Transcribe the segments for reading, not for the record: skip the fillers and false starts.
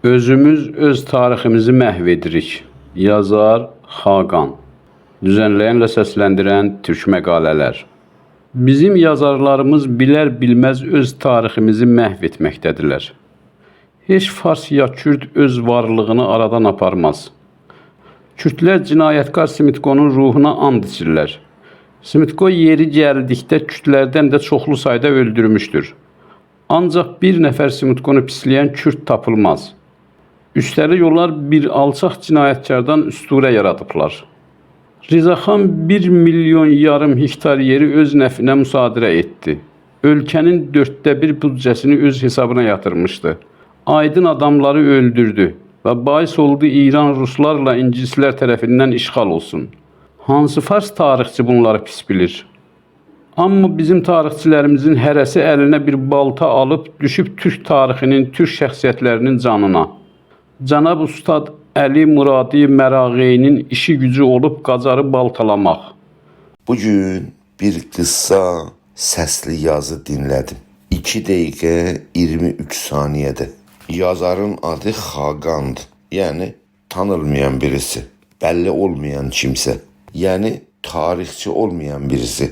Özümüz öz tariximizi məhv edirik. Yazar Xaqan. Düzənləyənlə səsləndirən Türk məqalələr. Bizim yazarlarımız bilər-bilməz öz tariximizi məhv etməkdədirlər. Heç fars ya kürd öz varlığını aradan aparmaz. Kürdlər cinayətkar Smitkonun ruhuna and içirlər. Smitko yeri gəldikdə kürdlərdən də çoxlu sayda öldürmüşdür. Ancaq bir nəfər Smitkonu pisləyən kürd tapılmaz. Üstəlik onlar bir alçaq cinayətkardan üstürə yaradıblar. Rizaxan 1,5 milyon hektar yeri öz nəfinə müsadirə etdi. Ölkənin 1/4 büdcəsini öz hesabına yatırmışdı. Aydın adamları öldürdü və bais oldu İran ruslarla ingilislər tərəfindən işğal olsun. Hansı fars tarixçi bunları pis bilir? Amma bizim tarixçilərimizin hərəsi əlinə bir balta alıb düşüb türk tarixinin, türk şəxsiyyətlərinin canına. Cənab Ustad Əli Muradi Mərağeyinin işi gücü olub qacarı baltalamaq. Bugün bir qısa səsli yazı dinlədim. 2 dəqiqə 23 saniyədə. Yazarın adı Xaqandır. Yəni tanınmayan birisi, bəlli olmayan kimsə. Yəni tarixçi olmayan birisi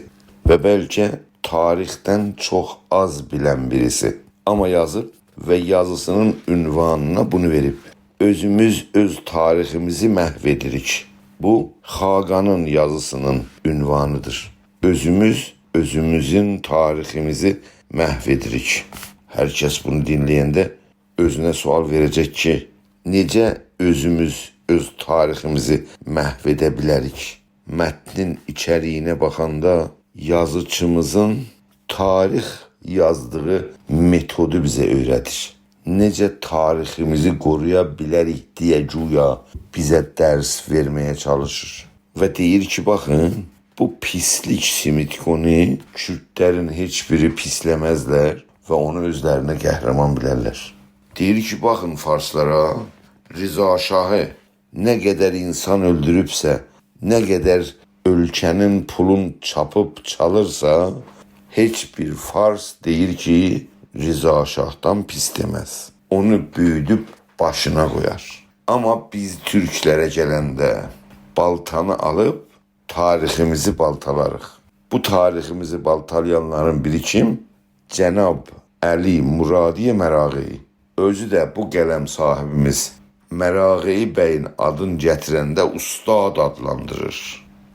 və bəlkə tarixdən çox az bilən birisi. Amma yazıb və yazısının ünvanına bunu verib. Özümüz öz tariximizi məhv edirik. Bu Xaqanın yazısının ünvanıdır. Özümüz özümüzün tariximizi məhv edirik. Hər kəs bunu dinləyəndə özünə sual verəcək ki, necə özümüz öz tariximizi məhv edə bilərik? Mətnin içəriyinə baxanda yazıçımızın tarix yazdığı metodu bizə öyrədir. Necə tariximizi qoruya bilərik deyə güya bizə dərs verməyə çalışır. Və deyir ki, baxın, bu pislik Smitkonu kürdlərin heç biri pisləməzlər və onu özlərinə qəhrəman bilərlər. Deyir ki, baxın farslara, Rıza Şahı nə qədər insan öldürübsə, nə qədər ölkənin pulun çapıb çalırsa, heç bir fars deyir ki, Rıza Şahdan pis deməz. Onu büyüdüb başına qoyar. Amma biz türklərə gələndə baltanı alıb tariximizi baltalarıq. Bu tariximizi baltalayanların biri kim? Cənab Əli Muradi Mərağeyi. Özü də bu qələm sahibimiz Mərağeyi bəyin adını gətirəndə ustad adlandırır.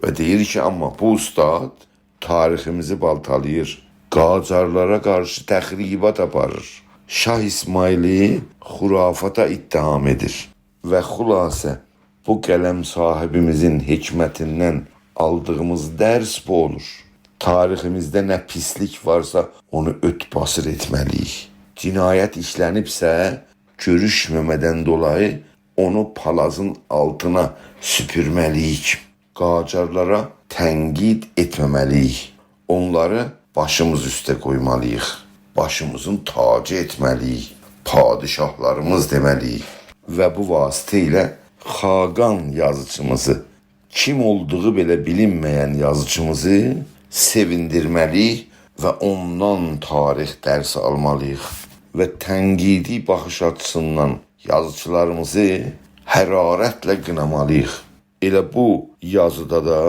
Və deyir ki, amma bu ustad tariximizi baltalayır. Qacarlara qarşı təxribat aparır. Şah İsmaili xurafata ittiham edir. Və xülasə bu qələm sahibimizin hikmətindən aldığımız dərs bu olur. Tariximizdə nə pislik varsa onu öt-basır etməliyik. Cinayət işlənibsə görüşməmədən dolayı onu palazın altına süpürməliyik. Qacarlara tənqid etməməliyik. Onları başımız üstə qoymalıyıq. Başımızın tacı etməliyik. Padişahlarımız deməliyik. Və bu vasitə ilə Xaqan yazıçımızı, kim olduğu belə bilinməyən yazıçımızı sevindirməliyik və ondan tarix dərsi almalıyıq. Və tənqidi baxış açısından yazıçılarımızı hərarətlə qınamalıyıq. Elə bu yazıda da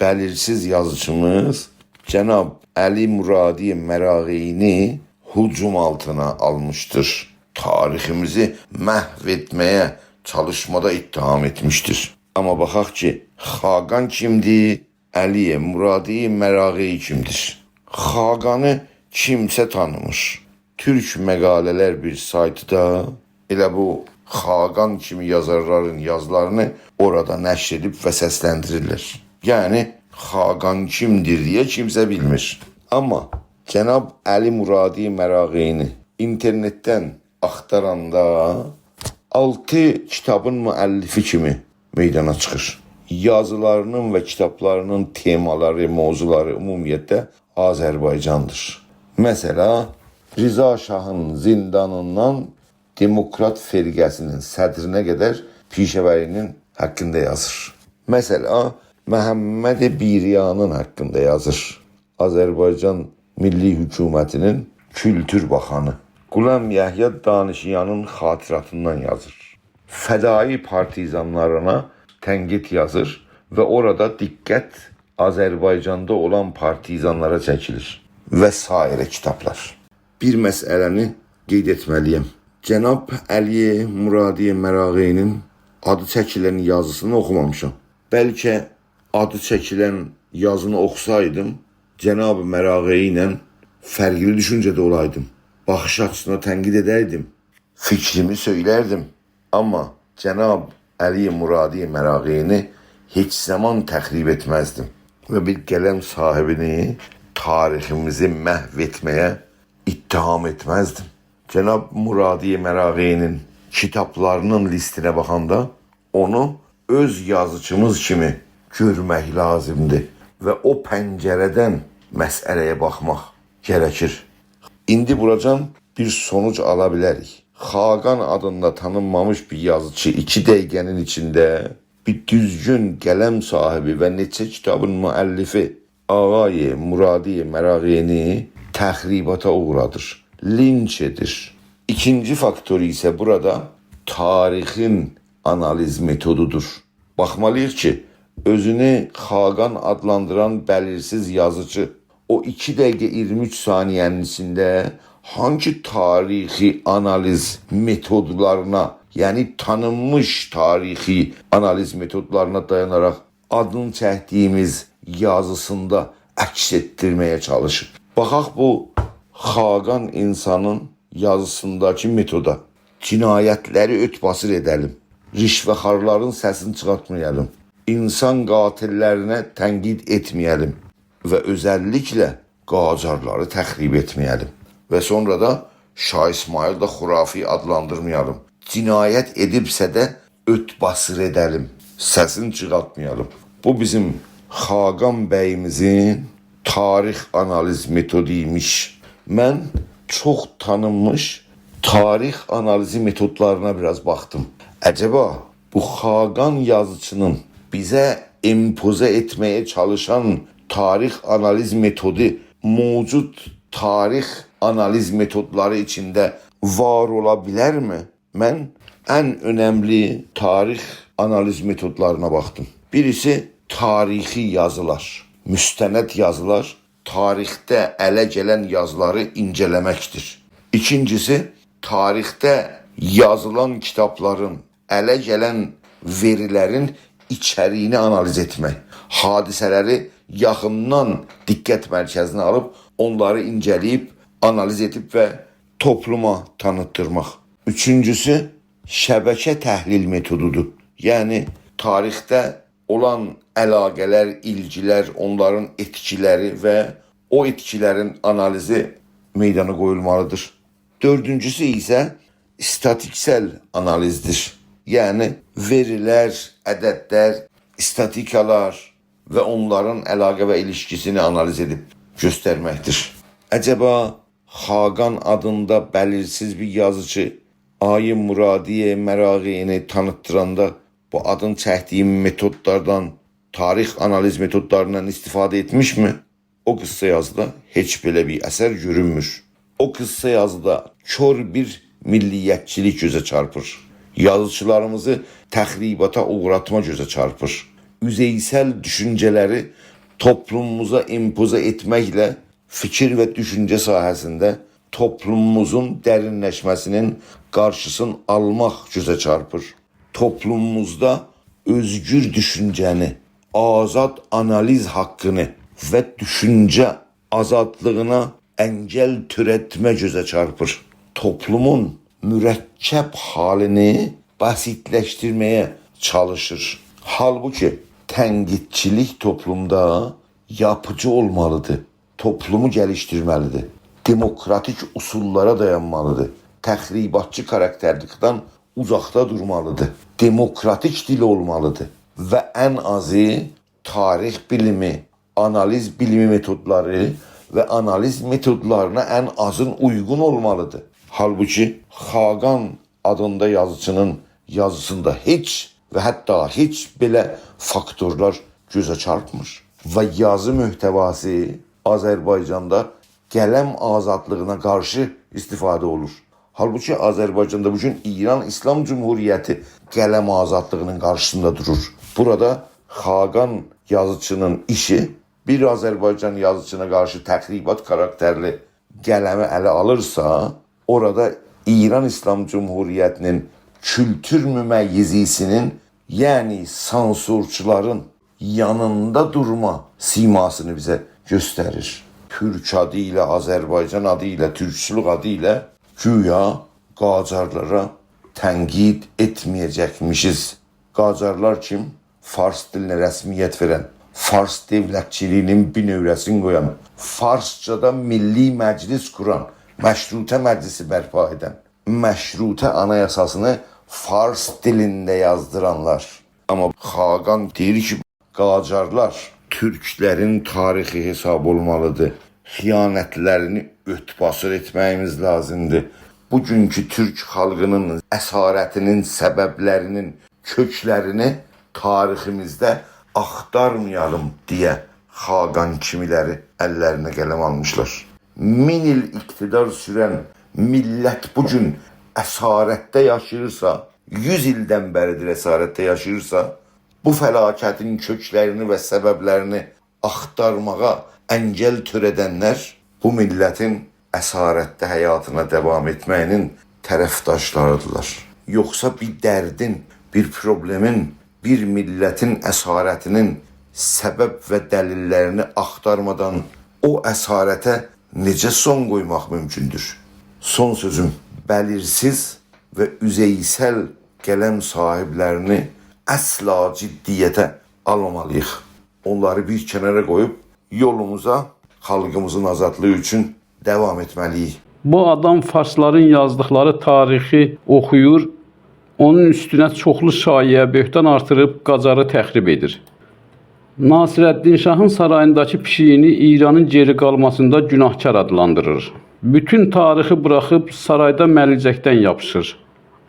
bəlirsiz yazıçımız Cənab Əli Muradi Mərağeyini hücum altına almışdır. Tariximizi məhv etməyə çalışmada ittiham etmiştir. Amma baxaq ki, Xaqan kimdir? Əli Muradi Mərağeyi kimdir? Xaqanı kimsə tanımış. Türk məqalələr bir saytıda elə bu Xaqan kimi yazarların yazılarını orada nəşr edib və səsləndirirlər. Yəni Xaqan kimdir deyə kimsə bilmir. Amma Cənab Əli Muradi Mərağeyini internetdən axtaranda 6 kitabın müəllifi kimi meydana çıxır. Yazılarının və kitablarının temaları, mövzuları ümumiyyətlə Azərbaycandır. Məsələ, Rıza Şahın zindanından Demokrat firqəsinin sədrinə qədər Pişəvərinin haqqında yazır. Məsələ, Məhəmməd Biriyanın haqqında yazır. Azərbaycan Milli Hökumətinin Kültür Baxanı. Qulam Yahya Danışyanın xatiratından yazır. Fədai partizanlarına tənqid yazır və orada diqqət Azərbaycanda olan partizanlara çəkilir və sairə kitablar. Bir məsələni qeyd etməliyəm. Cənab Əli Muradiyə Mərağeynin adı çəkilən yazısını oxumamışam. Bəlkə adı çəkilən yazını oxusaydım, Cənab Mərağeyi ilə fərqli düşüncədə olaydım. Baxış açısına tənqid edərdim. Fikrimi söylərdim. Amma Cənab Əli Muradiyə Mərağeyini heç zaman təxrib etməzdim. Və bir qələm sahibini tariximizi məhv etməyə ittiham etməzdim. Cənab Muradiyə Mərağeyinin kitablarının listinə baxanda onu öz yazıçımız kimi görmək lazımdır və o pəncərədən məsələyə baxmaq gərəkir. İndi buracan bir sonuc ala bilərik. Xaqan adında tanınmamış bir yazıcı 2 dəqiqənin içində bir düzgün qələm sahibi və neçə kitabın müəllifi Ağay Muradiyə Mərağeyini təxribata uğradır, linç edir. İkinci faktor isə burada tarixin analiz metodudur. Baxmalıyıq ki, özünü Xaqan adlandıran bəlirsiz yazıcı o 2 dəqiqə 23 saniyənin içində hangi tarixi analiz metodlarına, yəni tanınmış tarixi analiz metodlarına dayanaraq adını çəkdiyimiz yazısında əks etdirməyə çalışır. Baxaq bu Xaqan insanın yazısındakı metoda. Cinayətləri ötbasır edəlim. Rişvəxarların səsini çıxartmayalım. İnsan qatillərinə tənqid etməyəlim. Və özəlliklə Qacarları təxrib etməyəlim. Və sonra da Şah İsmail da xurafi adlandırmayalım. Cinayət edibsə də ötbasır edəlim. Səsini çıxartmayalım. Bu bizim Xaqan bəyimizin tarix analiz metodu imiş. Mən çox tanınmış tarix analizi metodlarına biraz baxdım. Əcəba bu Xaqan yazıcının bizə empoze etməyə çalışan tarix analiz metodu mövcud tarix analiz metodları içində var ola bilərmi? Mən ən önəmli tarix analiz metodlarına baxdım. Birisi tarixi yazılar, müstənəd yazılar, tarixdə ələ gələn yazıları incələməkdir. İkincisi, tarixdə yazılan kitabların, ələ gələn verilərin içəriğini analiz etmək. Hadisələri yaxından diqqət mərkəzinə alıb, onları incələyib, analiz edib və topluma tanıtdırmaq. Üçüncüsü, şəbəkə təhlil metodudur. Yəni, tarixdə olan əlaqələr, ilgilər, onların etkiləri və o etkilərin analizi meydana qoyulmalıdır. Dördüncüsü isə istatiksel analizdir. Yəni, verilər, ədədlər, statikalar və onların əlaqə və ilişkisini analiz edib göstərməkdir. Əcəba Xaqan adında bəlirsiz bir yazıcı Ay Muradiyə Mərağeyini tanıtdıranda bu adın çəkdiyim metodlardan, tarix analiz metodlarından istifadə etmişmi? O qıssa yazıda heç belə bir əsər görünmür. O qıssa yazıda kör bir milliyyətçilik gözə çarpır. Yazıçılarımızı təxribata uğratma gözə çarpır. Üzeysel düşüncələri toplumumuza empoze etməklə fikir və düşüncə sahəsində toplumumuzun dərinləşməsinin qarşısını almaq gözə çarpır. Toplumumuzda özgür düşüncəni, azad analiz haqqını və düşüncə azadlığına əngəl törətmə gözə çarpır. Toplumun mürəkkəb halini basitləşdirməyə çalışır. Halbuki tənqidçilik toplumda yapıcı olmalıdır. Toplumu gəlişdirməlidir. Demokratik usullara dayanmalıdır. Təxribatçı karakterlikdən uzaqda durmalıdır. Demokratik dil olmalıdır. Və ən azı tarix bilimi, analiz bilimi metodları və analiz metodlarına ən azın uyğun olmalıdır. Halbuki Xaqan adında yazıcının yazısında heç və hətta heç belə faktorlar gözə çarpmır. Və yazı mühtəvası Azərbaycanda qələm azadlığına qarşı istifadə olur. Halbuki Azərbaycanda bugün İran İslam Cumhuriyyəti qələm azadlığının qarşısında durur. Burada Xaqan yazıçının işi bir Azərbaycan yazıçına qarşı təxribat karakterli qələmi ələ alırsa, orada İran İslam Cumhuriyyətinin kültür müməyyizisinin, yəni sansurçuların yanında durma simasını bizə göstərir. Türk adı ilə, Azərbaycan adı ilə, türkçülük adı ilə güya Qacarlara tənqid etməyəcəkmişiz. Qacarlar kim? Fars dilinə rəsmiyyət verən, Fars devlətçiliyinin bir növrəsini qoyan, Farsçada milli məclis quran, məşrutə məclisi bərpa edən, məşrutə anayasasını Fars dilində yazdıranlar. Amma Xaqan deyir ki, Qacarlar türklərin tarixi hesab olmalıdır. Xiyanətlərini örtbasır etməyimiz lazımdır. Bugünkü türk xalqının əsarətinin səbəblərinin köklərini tariximizdə axtarmayalım deyə Xaqan kimiləri əllərinə qələm almışlar. 1000 il iqtidar sürən millət bugün əsarətdə yaşayırsa, 100 ildən bəridir əsarətdə yaşayırsa, bu fəlakətin köklərini və səbəblərini axtarmağa əngəl törədənlər bu millətin əsarətdə həyatına davam etməyinin tərəfdaşlarıdırlar. Yoxsa bir dərdin, bir problemin, bir millətin əsarətinin səbəb və dəlillərini axtarmadan o əsarətə necə son qoymaq mümkündür? Son sözüm, bəlirsiz və üzeysəl qələm sahiblərini əsla ciddiyyətə almamalıyıq. Onları bir kənara qoyub yolumuza xalqımızın azadlığı üçün devam etməliyik. Bu adam farsların yazdıkları tarixi oxuyur, onun üstünə çoxlu şayiə, böhtan artırıb Qacarı təxrib edir. Nasirəddin Şahın sarayındakı pişiyini İranın geri qalmasında günahkar adlandırır. Bütün tarixi buraxıb sarayda məlicəkdən yapışır.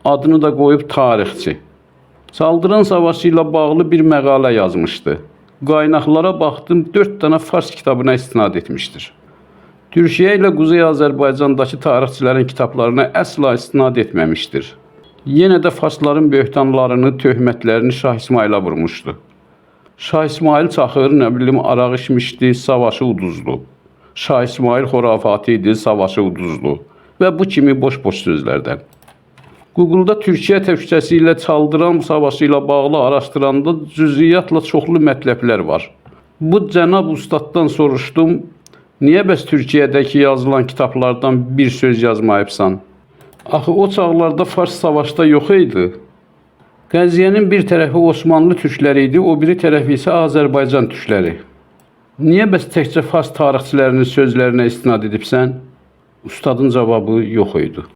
Adını da qoyub tarixçi. Saldıran savaşı ilə bağlı bir məqalə yazmışdı. Qaynaqlara baxdım, 4 dənə fars kitabına istinad etmişdir. Türkiyə ilə Quzey Azərbaycandakı tarixçilərin kitablarına əsla istinad etməmişdir. Yenə də farsların böhtanlarını, töhmətlərini Şah İsmailə vurmuşdu. Şah İsmail çaxır, araq içmişdi, savaşı uduzdu. Şah İsmail xorafatı idi, savaşı uduzdu. Və bu kimi boş-boş sözlərdən. Google-da Türkiyə təhlükəsi ilə Çaldıran savaşı ilə bağlı araşdıranda cüziyyatla çoxlu mətləblər var. Bu cənab ustaddan soruşdum, niyə bəs Türkiyədəki yazılan kitablardan bir söz yazmayıbsan? Axı o çağlarda Fars savaşda yox idi. Qəziyyənin bir tərəfi Osmanlı türkləri idi, o biri tərəfi isə Azərbaycan türkləri. Niyə bəs təkcə Fars tarixçilərinin sözlərinə istinad edibsən? Ustadın cavabı yox idi.